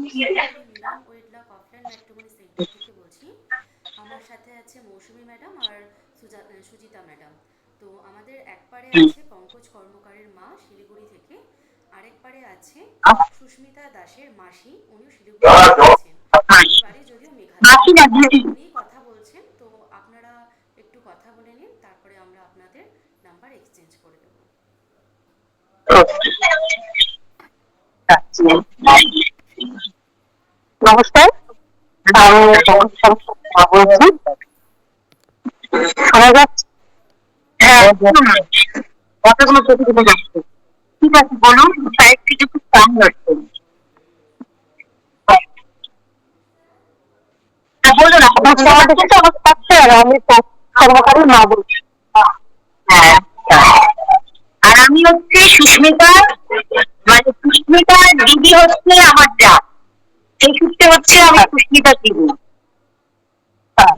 নমস্কার, আমি মিলন ওয়েডলাক offline matrimony centre থেকে বলছি। আমার সাথে আছে মৌসুমী ম্যাডাম আর সুজিতা ম্যাডাম। তো আমাদের এক পারে আছে পঙ্কজ কর্মকারের মা শিলিগুড়ি থেকে, আরেক পারে আছে সুস্মিতা দাসের মাসি, উনিও শিলিগুড়ি থেকে আছেন। বাড়ি যদিও মেঘালয়, উনি কথা বলছেন। তো আপনারা একটু কথা বলে নিন, তারপরে আমরা আপনাদের নাম্বার এক্সচেঞ্জ করে দেবো। নমস্কার, আমি বলছি। শোনা যাচ্ছে? হ্যাঁ, কথাগুলো কেটে কেটে যাচ্ছে। ঠিক আছে, বলুন। সাইড থেকে খুব কম যাচ্ছে। বলুন, আপনার শোনাতে কিন্তু আমার পাচ্ছে, আর আমি কর্মকারী মা বলছি। হ্যাঁ, আর আমি হচ্ছে সুস্মিতা, মানে সুস্মিতার দিদি হচ্ছে আমার যা, এই সূত্রে হচ্ছে আমার সুস্মিতার দিদি। হ্যাঁ,